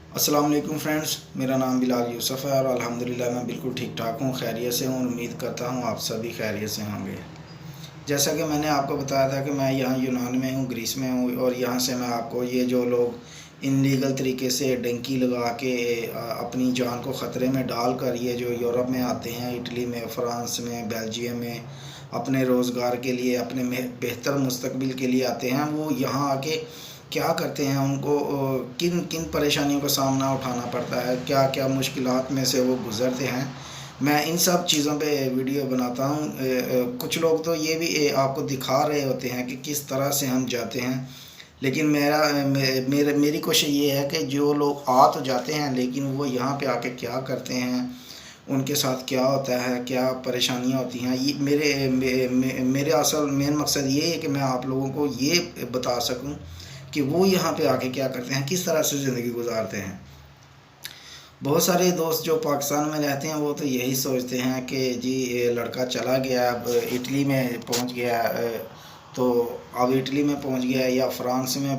السلام علیکم فرینڈز، میرا نام بلال یوسف ہے اور الحمدللہ میں بالکل ٹھیک ٹھاک ہوں، خیریت سے ہوں اور امید کرتا ہوں آپ سبھی خیریت سے ہوں گے۔ جیسا کہ میں نے آپ کو بتایا تھا کہ میں یہاں یونان میں ہوں، گریس میں ہوں، اور یہاں سے میں آپ کو یہ جو لوگ ان لیگل طریقے سے ڈنکی لگا کے اپنی جان کو خطرے میں ڈال کر یہ جو یورپ میں آتے ہیں، اٹلی میں، فرانس میں، بیلجیم میں اپنے روزگار کے لیے، اپنے بہتر مستقبل کے لیے آتے ہیں، وہ یہاں آ کے کیا کرتے ہیں، ان کو کن کن پریشانیوں کا سامنا اٹھانا پڑتا ہے، کیا کیا مشکلات میں سے وہ گزرتے ہیں، میں ان سب چیزوں پہ ویڈیو بناتا ہوں۔ کچھ لوگ تو یہ بھی آپ کو دکھا رہے ہوتے ہیں کہ کس طرح سے ہم جاتے ہیں، لیکن میری کوشش یہ ہے کہ جو لوگ آ تو جاتے ہیں لیکن وہ یہاں پہ آ کے کیا کرتے ہیں، ان کے ساتھ کیا ہوتا ہے، کیا پریشانیاں ہوتی ہیں، یہ میرے اصل مین مقصد یہ ہے کہ میں آپ لوگوں کو یہ بتا سکوں کہ وہ یہاں پہ آ کے کیا کرتے ہیں، کس طرح سے زندگی گزارتے ہیں۔ بہت سارے دوست جو پاکستان میں رہتے ہیں وہ تو یہی سوچتے ہیں کہ جی لڑکا چلا گیا، اب اٹلی میں پہنچ گیا، تو اب اٹلی میں پہنچ گیا یا فرانس میں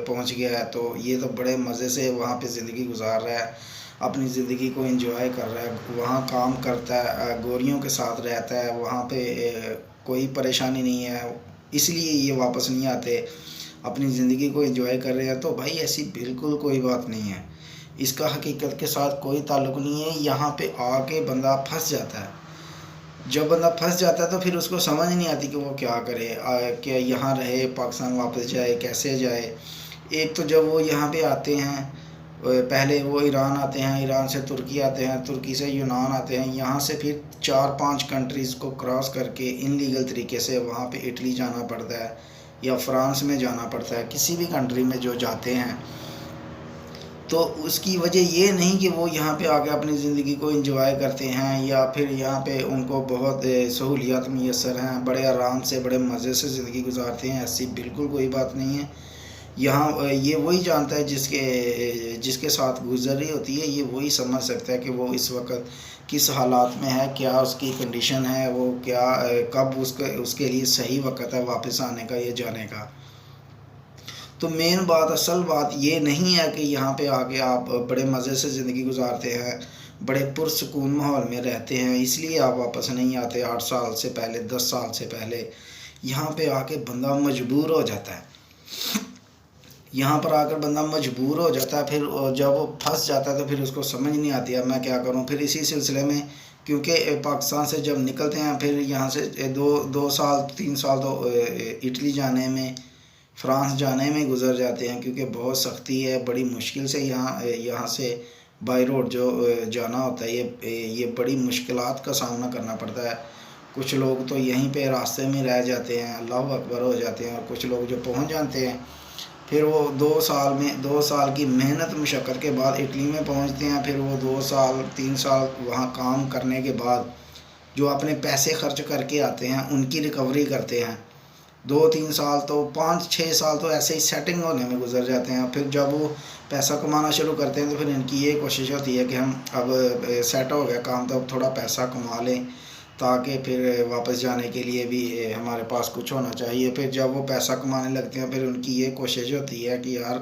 پہنچ گیا تو یہ تو بڑے مزے سے وہاں پہ زندگی گزار رہا ہے، اپنی زندگی کو انجوائے کر رہا ہے، وہاں کام کرتا ہے، گوریوں کے ساتھ رہتا ہے، وہاں پہ کوئی پریشانی نہیں ہے، اس لیے یہ واپس نہیں آتے، اپنی زندگی کو انجوائے کر رہے ہیں۔ تو بھائی ایسی بالکل کوئی بات نہیں ہے، اس کا حقیقت کے ساتھ کوئی تعلق نہیں ہے۔ یہاں پہ آ کے بندہ پھنس جاتا ہے، جب بندہ پھنس جاتا ہے تو پھر اس کو سمجھ نہیں آتی کہ وہ کیا کرے، کہ یہاں رہے، پاکستان واپس جائے، کیسے جائے۔ ایک تو جب وہ یہاں پہ آتے ہیں، پہلے وہ ایران آتے ہیں، ایران سے ترکی آتے ہیں، ترکی سے یونان آتے ہیں، یہاں سے پھر 4-5 کنٹریز کو کراس کر کے ان لیگل طریقے سے وہاں پہ اٹلی جانا پڑتا ہے یا فرانس میں جانا پڑتا ہے، کسی بھی کنٹری میں جو جاتے ہیں۔ تو اس کی وجہ یہ نہیں کہ وہ یہاں پہ آ کے اپنی زندگی کو انجوائے کرتے ہیں یا پھر یہاں پہ ان کو بہت سہولیات میسر ہیں، بڑے آرام سے، بڑے مزے سے زندگی گزارتے ہیں، ایسی بالکل کوئی بات نہیں ہے۔ یہاں یہ وہی جانتا ہے جس کے ساتھ گزری ہوتی ہے، یہ وہی سمجھ سکتا ہے کہ وہ اس وقت کس حالات میں ہے، کیا اس کی کنڈیشن ہے، وہ کیا کب اس کے لیے صحیح وقت ہے واپس آنے کا یا جانے کا۔ تو مین بات، اصل بات یہ نہیں ہے کہ یہاں پہ آ کے آپ بڑے مزے سے زندگی گزارتے ہیں، بڑے پرسکون ماحول میں رہتے ہیں، اس لیے آپ واپس نہیں آتے 8 سال سے پہلے، 10 سال سے پہلے۔ یہاں پہ آ کے بندہ مجبور ہو جاتا ہے، یہاں پر آ کر بندہ مجبور ہو جاتا ہے، پھر جب وہ پھنس جاتا ہے تو پھر اس کو سمجھ نہیں آتی ہے میں کیا کروں۔ پھر اسی سلسلے میں، کیونکہ پاکستان سے جب نکلتے ہیں پھر یہاں سے 2-3 سال تو اٹلی جانے میں، فرانس جانے میں گزر جاتے ہیں، کیونکہ بہت سختی ہے، بڑی مشکل سے یہاں سے بائی روڈ جو جانا ہوتا ہے، یہ بڑی مشکلات کا سامنا کرنا پڑتا ہے۔ کچھ لوگ تو یہیں پہ راستے میں رہ جاتے ہیں، اللہ اکبر ہو جاتے ہیں، اور کچھ لوگ جو پہنچ جاتے ہیں پھر وہ 2 سال کی محنت مشقت کے بعد اٹلی میں پہنچتے ہیں، پھر وہ 2-3 سال وہاں کام کرنے کے بعد جو اپنے پیسے خرچ کر کے آتے ہیں ان کی ریکوری کرتے ہیں۔ 2-3 سال تو 5-6 سال تو ایسے ہی سیٹنگ ہونے میں گزر جاتے ہیں۔ پھر جب وہ پیسہ کمانا شروع کرتے ہیں تو پھر ان کی یہ کوشش ہوتی ہے کہ ہم اب سیٹ ہو گیا کام، تو اب تھوڑا پیسہ کما لیں تاکہ پھر واپس جانے کے لیے بھی ہمارے پاس کچھ ہونا چاہیے۔ پھر جب وہ پیسہ کمانے لگتے ہیں پھر ان کی یہ کوشش ہوتی ہے کہ یار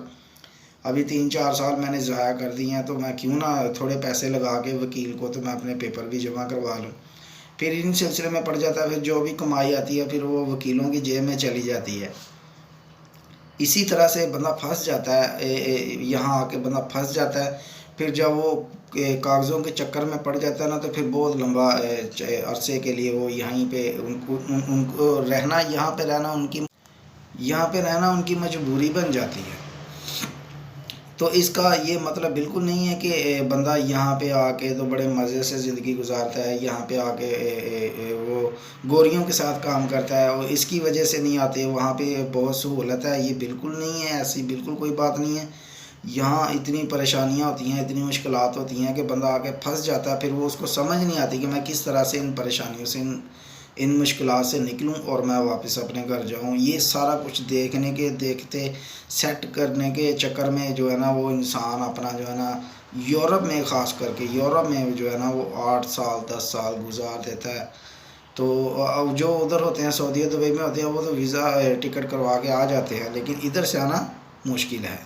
ابھی 3-4 سال میں نے ضائع کر دی ہیں، تو میں کیوں نہ تھوڑے پیسے لگا کے وکیل کو تو میں اپنے پیپر بھی جمع کروا لوں۔ پھر ان سلسلے میں پڑ جاتا ہے، پھر جو بھی کمائی آتی ہے پھر وہ وکیلوں کی جیب میں چلی جاتی ہے۔ اسی طرح سے بندہ پھنس جاتا ہے، یہاں آ کے بندہ پھنس جاتا ہے۔ پھر جب وہ کاغذوں کے چکر میں پڑ جاتا ہے نا تو پھر بہت لمبا عرصے کے لیے وہ یہیں پہ ان کو رہنا، یہاں پہ رہنا ان کی مجبوری بن جاتی ہے۔ تو اس کا یہ مطلب بالکل نہیں ہے کہ بندہ یہاں پہ آ کے تو بڑے مزے سے زندگی گزارتا ہے، یہاں پہ آ کے وہ گوریوں کے ساتھ کام کرتا ہے اور اس کی وجہ سے نہیں آتے، وہاں پہ بہت سہولت ہے، یہ بالکل نہیں ہے، ایسی بالکل کوئی بات نہیں ہے۔ یہاں اتنی پریشانیاں ہوتی ہیں، اتنی مشکلات ہوتی ہیں کہ بندہ آ کے پھنس جاتا ہے، پھر وہ اس کو سمجھ نہیں آتی کہ میں کس طرح سے ان پریشانیوں سے، ان مشکلات سے نکلوں اور میں واپس اپنے گھر جاؤں۔ یہ سارا کچھ دیکھتے سیٹ کرنے کے چکر میں جو ہے نا وہ انسان اپنا جو ہے نا یورپ میں، خاص کر کے یورپ میں جو ہے نا وہ 8 سال 10 سال گزار دیتا ہے۔ تو جو ادھر ہوتے ہیں، سعودی دبئی میں ہوتے ہیں، وہ تو ویزا ٹکٹ کروا کے آ جاتے ہیں، لیکن ادھر سے آنا مشکل ہے۔